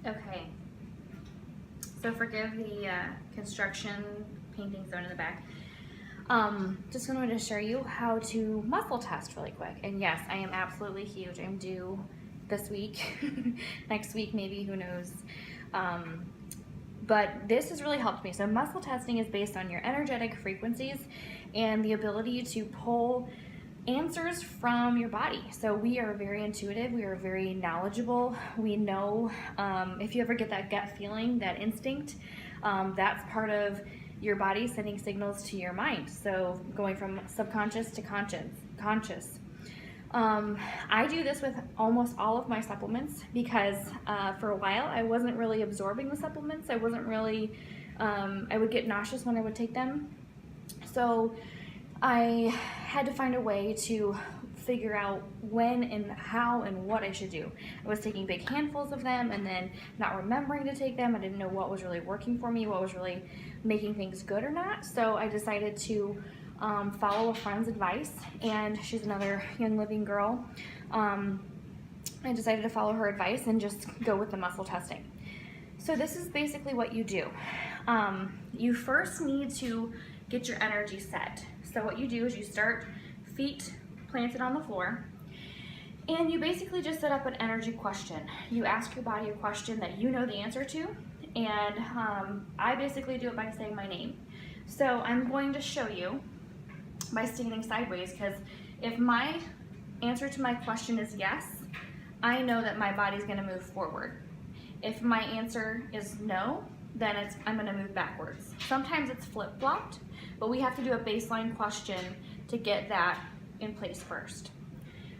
Okay, so forgive the construction painting zone in the back. Just wanted to show you how to muscle test really quick. And yes, I am absolutely huge. I'm due this week, next week maybe, who knows. But this has really helped me. So muscle testing is based on your energetic frequencies and the ability to pull answers from your body. So we are very intuitive, we are very knowledgeable. We know, if you ever get that gut feeling, that instinct, that's part of your body sending signals to your mind. So going from subconscious to conscious. I do this with almost all of my supplements because for a while I wasn't really absorbing the supplements. I wasn't really, I would get nauseous when I would take them. So I had to find a way to figure out when and how and what I should do. I was taking big handfuls of them and then not remembering to take them. I didn't know what was really working for me, what was really making things good or not. So I decided to follow a friend's advice, and she's another Young Living girl. I decided to follow her advice and just go with the muscle testing. So this is basically what you do. You first need to get your energy set. So what you do is you start feet planted on the floor, and you basically just set up an energy question. You ask your body a question that you know the answer to, and I basically do it by saying my name. So I'm going to show you by standing sideways, because if my answer to my question is yes, I know that my body's going to move forward. If my answer is no, then I'm going to move backwards. Sometimes it's flip-flopped, but we have to do a baseline question to get that in place first.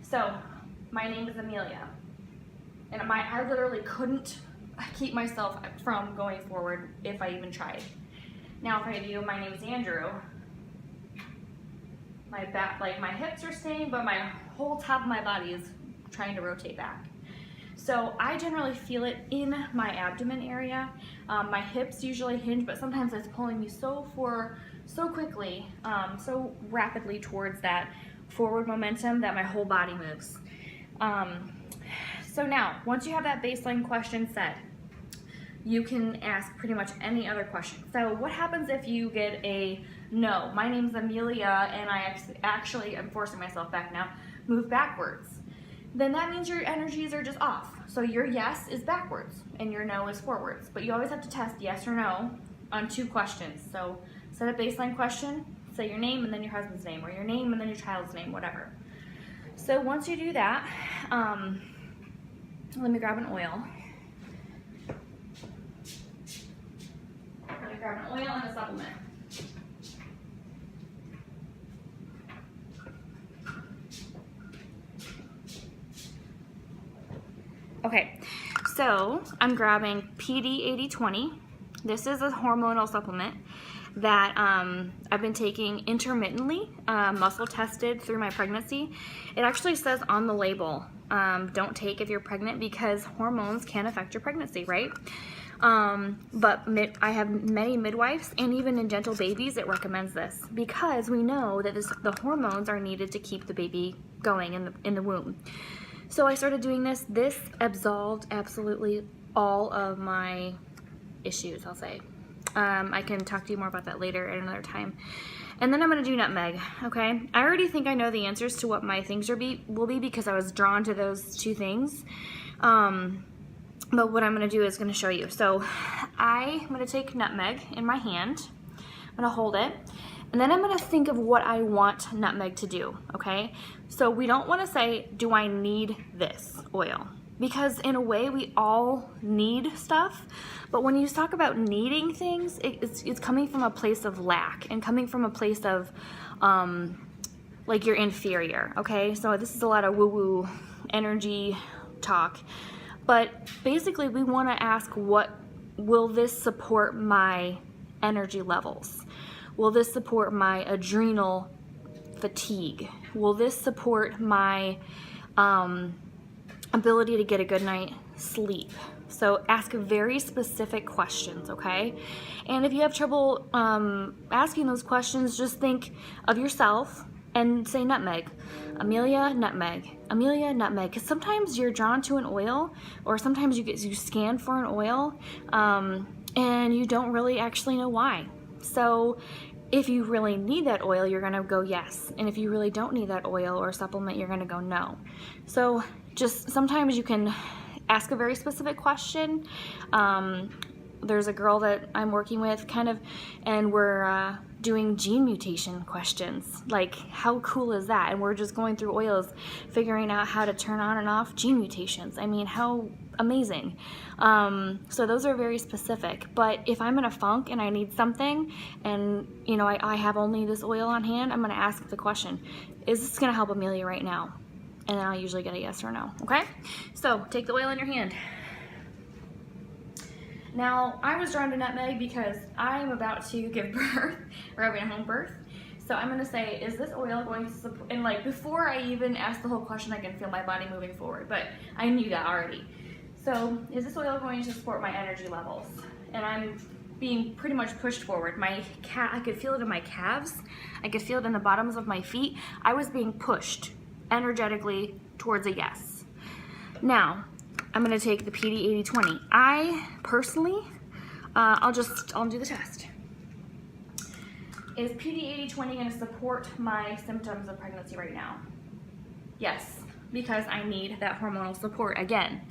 So my name is Amelia, and I literally couldn't keep myself from going forward if I even tried. Now if I do, my name is Andrew, my back, like my hips are staying, but my whole top of my body is trying to rotate back. So I generally feel it in my abdomen area. My hips usually hinge, but sometimes it's pulling me so quickly, so rapidly towards that forward momentum that my whole body moves. So now, once you have that baseline question set, you can ask pretty much any other question. So what happens if you get a no? My name's Amelia, and I actually, I'm forcing myself back now, move backwards. Then that means your energies are just off. So your yes is backwards and your no is forwards. But you always have to test yes or no on 2 questions. So set a baseline question, say your name and then your husband's name, or your name and then your child's name, whatever. So once you do that, let me grab an oil. Let me grab an oil and a supplement. Okay, so I'm grabbing PD8020. This is a hormonal supplement that I've been taking intermittently, muscle tested through my pregnancy. It actually says on the label, don't take if you're pregnant, because hormones can affect your pregnancy, right? But I have many midwives, and even in gentle babies it recommends this, because we know that the hormones are needed to keep the baby going in the womb. So I started doing this. This absolved absolutely all of my issues, I'll say. I can talk to you more about that later at another time. And then I'm going to do nutmeg, okay? I already think I know the answers to what my things will be because I was drawn to those 2 things. But what I'm going to do is going to show you. So I'm going to take nutmeg in my hand. I'm going to hold it. And then I'm going to think of what I want nutmeg to do, okay? So we don't want to say, do I need this oil? Because in a way, we all need stuff. But when you talk about needing things, it's coming from a place of lack and coming from a place of like you're inferior, okay? So this is a lot of woo-woo energy talk. But basically, we want to ask, will this support my energy levels? Will this support my adrenal fatigue? Will this support my ability to get a good night's sleep? So ask very specific questions, okay? And if you have trouble asking those questions, just think of yourself and say nutmeg. Amelia, nutmeg. Amelia, nutmeg. Because sometimes you're drawn to an oil, or sometimes you scan for an oil, and you don't really actually know why. So if you really need that oil, you're gonna go yes. And if you really don't need that oil or supplement, you're gonna go no. So just sometimes you can ask a very specific question. There's a girl that I'm working with and we're doing gene mutation questions. Like, how cool is that? And we're just going through oils, figuring out how to turn on and off gene mutations. I mean, how amazing. So those are very specific. But if I'm in a funk and I need something, and you know, I have only this oil on hand, I'm gonna ask the question, is this gonna help Amelia right now? And then I'll usually get a yes or no, okay? So take the oil in your hand. Now, I was drawn to nutmeg because I'm about to give birth, or having a home birth. So I'm gonna say, is this oil going to support, and like before I even ask the whole question, I can feel my body moving forward, but I knew that already. So, is this oil going to support my energy levels? And I'm being pretty much pushed forward. I could feel it in my calves. I could feel it in the bottoms of my feet. I was being pushed energetically towards a yes. Now, I'm gonna take the PD 80/20. I personally, I'll do the test. Is PD 80/20 gonna support my symptoms of pregnancy right now? Yes, because I need that hormonal support again.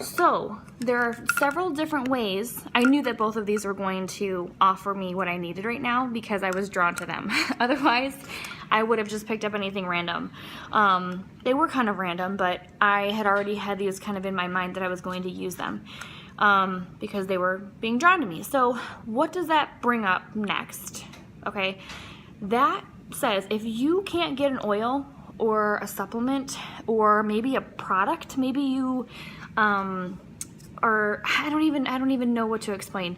So there are several different ways. I knew that both of these were going to offer me what I needed right now because I was drawn to them. Otherwise, I would have just picked up anything random. They were kind of random, but I had already had these kind of in my mind that I was going to use them because they were being drawn to me. So what does that bring up next? Okay, that says if you can't get an oil or a supplement or maybe a product, maybe you or I don't even know what to explain,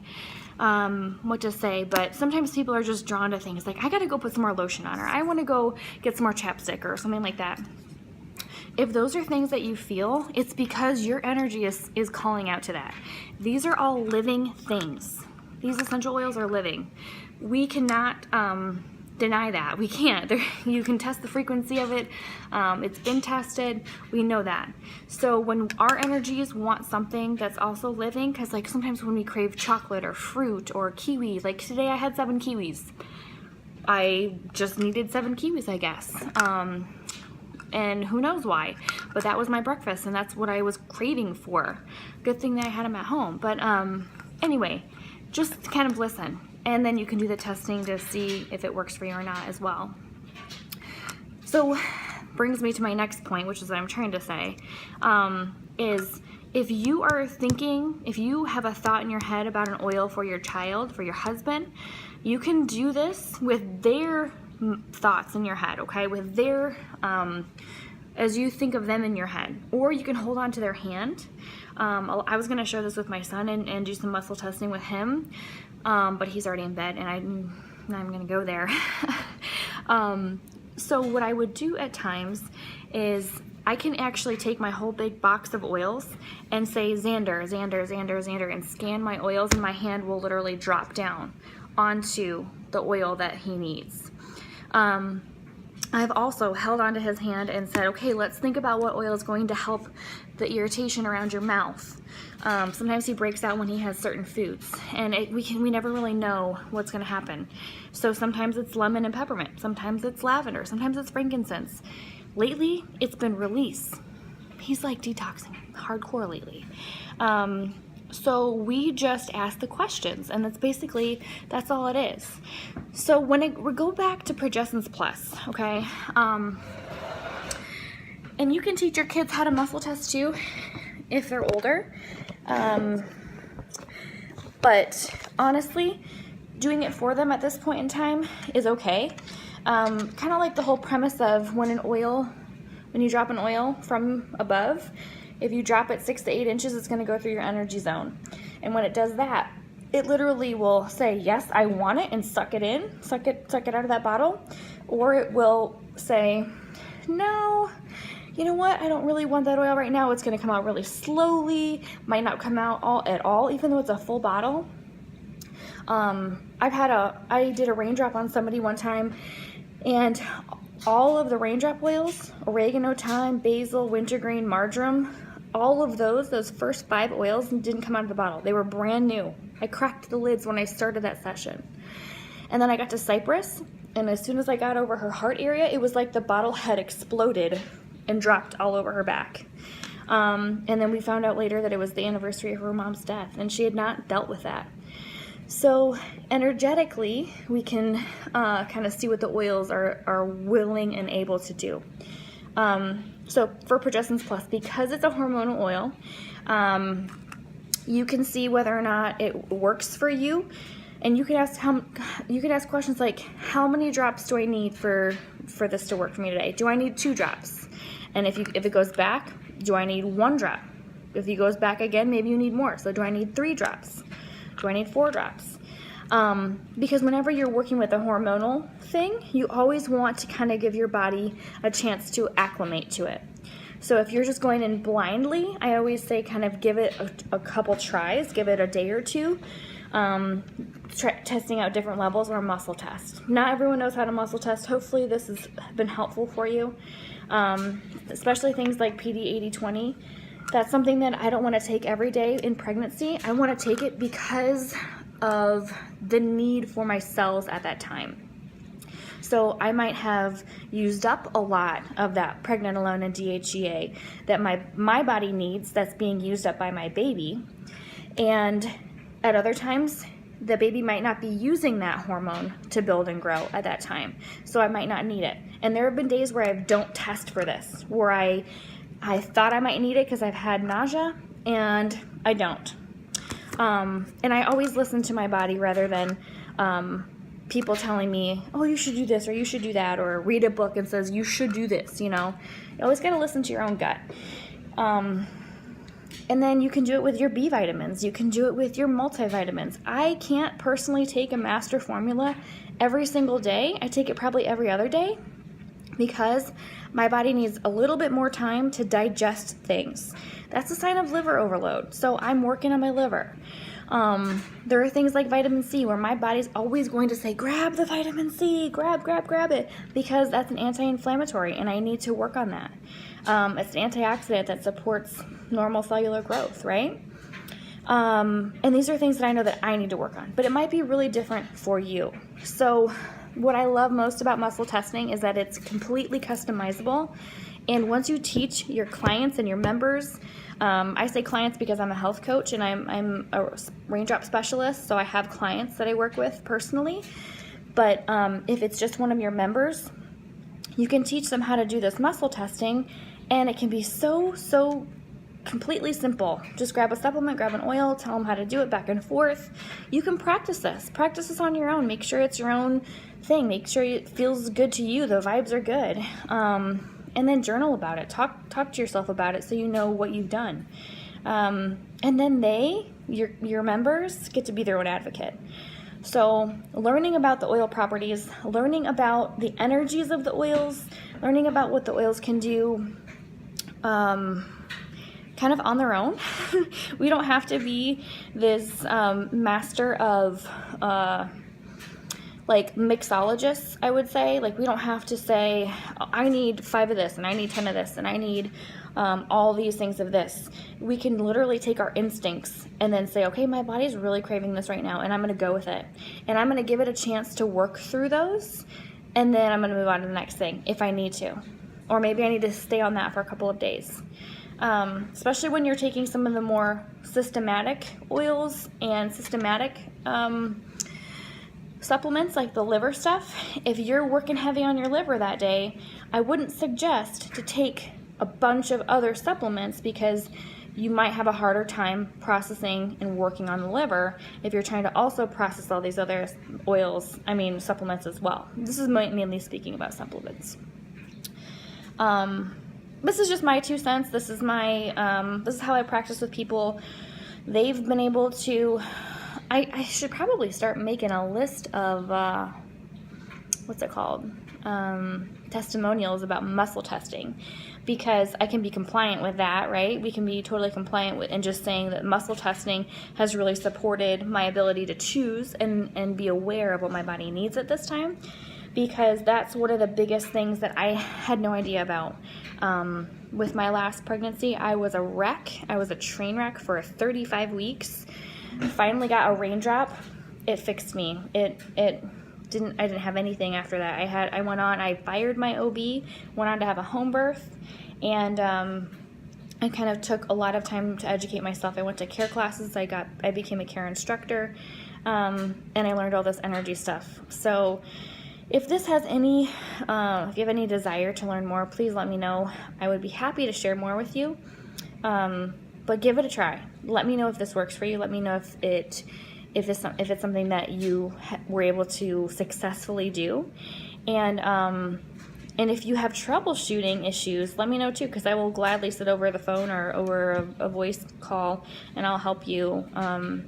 what to say, but sometimes people are just drawn to things like, I gotta go put some more lotion on, or I wanna go get some more chapstick or something like that. If those are things that you feel, it's because your energy is calling out to that. These are all living things. These essential oils are living. We cannot deny that. We can't. You can test the frequency of it. It's been tested. We know that. So when our energies want something that's also living, because like sometimes when we crave chocolate or fruit or kiwi, like today I had 7 kiwis. I just needed 7 kiwis, I guess. And who knows why, but that was my breakfast and that's what I was craving for. Good thing that I had them at home. But anyway, just kind of listen. And then you can do the testing to see if it works for you or not as well. So brings me to my next point, which is what I'm trying to say, is if you are thinking, if you have a thought in your head about an oil for your child, for your husband, you can do this with their thoughts in your head, okay? With their, as you think of them in your head. Or you can hold on to their hand. I was gonna share this with my son and do some muscle testing with him. But he's already in bed and I'm gonna go there. So what I would do at times is I can actually take my whole big box of oils and say Xander, Xander, Xander, Xander, and scan my oils, and my hand will literally drop down onto the oil that he needs. I've also held onto his hand and said, okay, let's think about what oil is going to help the irritation around your mouth. Sometimes he breaks out when he has certain foods, and we never really know what's going to happen. So sometimes it's lemon and peppermint, sometimes it's lavender, sometimes it's frankincense. Lately, it's been release. He's like detoxing hardcore lately. So we just ask the questions, and that's all it is. So we go back to Progessence Plus, okay? And you can teach your kids how to muscle test too, if they're older. But honestly, doing it for them at this point in time is okay. Kind of like the whole premise of when you drop an oil from above, if you drop it 6 to 8 inches, it's going to go through your energy zone. And when it does that, it literally will say, yes, I want it, and suck it in, suck it out of that bottle. Or it will say, no, you know what, I don't really want that oil right now. It's going to come out really slowly, might not come out at all, even though it's a full bottle. I did a raindrop on somebody one time, and all of the raindrop oils, oregano, thyme, basil, wintergreen, marjoram, all of those first 5 oils didn't come out of the bottle. They were brand new. I cracked the lids when I started that session. And then I got to cypress, and as soon as I got over her heart area, it was like the bottle had exploded and dropped all over her back. And then we found out later that it was the anniversary of her mom's death, and she had not dealt with that. So energetically, we can kind of see what the oils are willing and able to do. So for Progessence Plus, because it's a hormonal oil, you can see whether or not it works for you, and you can ask questions like, how many drops do I need for this to work for me today? Do I need 2 drops? And if it goes back, do I need 1 drop? If it goes back again, maybe you need more. So do I need 3 drops? Do I need 4 drops? Because whenever you're working with a hormonal thing, you always want to kind of give your body a chance to acclimate to it. So if you're just going in blindly, I always say kind of give it a couple tries, give it a day or 2, testing out different levels, or muscle test. Not everyone knows how to muscle test. Hopefully this has been helpful for you, especially things like PD 80/20. That's something that I don't want to take every day in pregnancy. I want to take it because of the need for my cells at that time. So I might have used up a lot of that pregnenolone and DHEA that my body needs, that's being used up by my baby. And at other times, the baby might not be using that hormone to build and grow at that time. So I might not need it. And there have been days where I don't test for this, where I thought I might need it because I've had nausea, and I don't. And I always listen to my body rather than people telling me, oh, you should do this or you should do that, or read a book and says you should do this, you know. You always got to listen to your own gut. And then you can do it with your B vitamins. You can do it with your multivitamins. I can't personally take a master formula every single day. I take it probably every other day because my body needs a little bit more time to digest things. That's a sign of liver overload. So I'm working on my liver. There are things like vitamin C where my body's always going to say, grab the vitamin C, grab it, because that's an anti-inflammatory and I need to work on that. It's an antioxidant that supports normal cellular growth, right? And these are things that I know that I need to work on, but it might be really different for you. So what I love most about muscle testing is that it's completely customizable. And once you teach your clients and your members, I say clients because I'm a health coach and I'm a raindrop specialist, so I have clients that I work with personally. But if it's just one of your members, you can teach them how to do this muscle testing, and it can be so completely simple. Just grab a supplement, grab an oil, tell them how to do it back and forth. You can practice this on your own. Make sure it's your own thing. Make sure it feels good to you. The vibes are good. And then journal about it. Talk to yourself about it so you know what you've done. And then your members, get to be their own advocate. So learning about the oil properties, learning about the energies of the oils, learning about what the oils can do kind of on their own. We don't have to be this master of like mixologists, I would say. Like, we don't have to say, I need 5 of this and I need 10 of this and I need all these things of this. We can literally take our instincts and then say, okay, my body's really craving this right now and I'm going to go with it. And I'm going to give it a chance to work through those, and then I'm going to move on to the next thing if I need to. Or maybe I need to stay on that for a couple of days. Especially when you're taking some of the more systematic oils and systematic supplements like the liver stuff. If you're working heavy on your liver that day, I wouldn't suggest to take a bunch of other supplements, because you might have a harder time processing and working on the liver if you're trying to also process all these other supplements as well. This is mainly speaking about supplements. This is just my 2 cents. This is how I practice with people. They've been able to, I should probably start making a list of, testimonials about muscle testing, because I can be compliant with that, right? We can be totally compliant with, and just saying that muscle testing has really supported my ability to choose and be aware of what my body needs at this time. because that's one of the biggest things that I had no idea about. With my last pregnancy, I was a wreck. I was a train wreck for 35 weeks. Finally got a raindrop. It fixed me. I didn't have anything after that. I fired my OB, went on to have a home birth, and I kind of took a lot of time to educate myself. I went to care classes. I became a care instructor, and I learned all this energy stuff. So if this has any, if you have any desire to learn more, please let me know. I would be happy to share more with you. But give it a try. Let me know if this works for you. Let me know if it's something that you were able to successfully do, and if you have troubleshooting issues, let me know too, because I will gladly sit over the phone or over a voice call, and I'll help you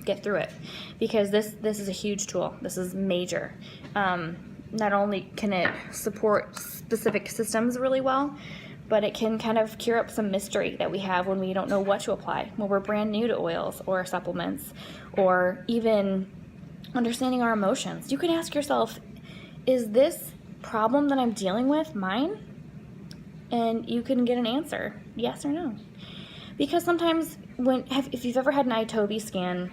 get through it, because this is a huge tool. This is major. Not only can it support specific systems really well, but it can kind of cure up some mystery that we have when we don't know what to apply, when we're brand new to oils or supplements, or even understanding our emotions. You can ask yourself, is this problem that I'm dealing with mine? And you can get an answer, yes or no. Because sometimes if you've ever had an iTobi scan,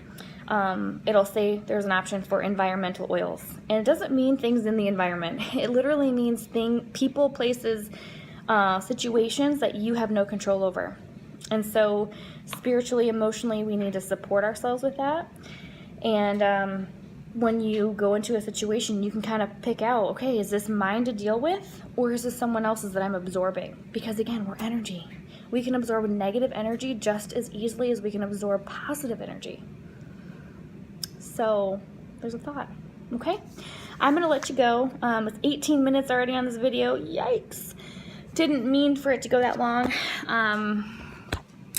it'll say there's an option for environmental oils. And it doesn't mean things in the environment. It literally means people, places, situations that you have no control over. And so spiritually, emotionally, we need to support ourselves with that. And when you go into a situation, you can kind of pick out, okay, is this mine to deal with, or is this someone else's that I'm absorbing? Because again, we're energy. We can absorb negative energy just as easily as we can absorb positive energy. So there's a thought. Okay, I'm gonna let you go. It's 18 minutes already on this video. Yikes. Didn't mean for it to go that long.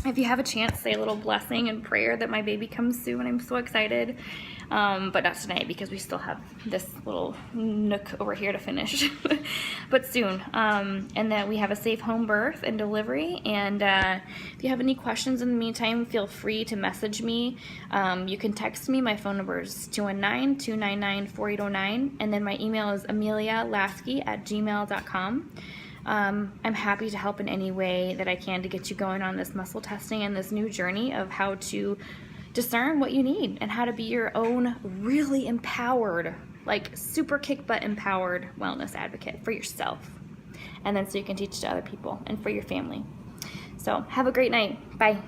If you have a chance, say a little blessing and prayer that my baby comes soon. I'm so excited. But not tonight, because we still have this little nook over here to finish. But soon. And that we have a safe home birth and delivery. And if you have any questions in the meantime, feel free to message me. You can text me. My phone number is 219-299-4809. And then my email is amelialasky@gmail.com. I'm happy to help in any way that I can to get you going on this muscle testing and this new journey of how to discern what you need and how to be your own really empowered, like super kick butt empowered wellness advocate for yourself. And then so you can teach to other people and for your family. So have a great night. Bye.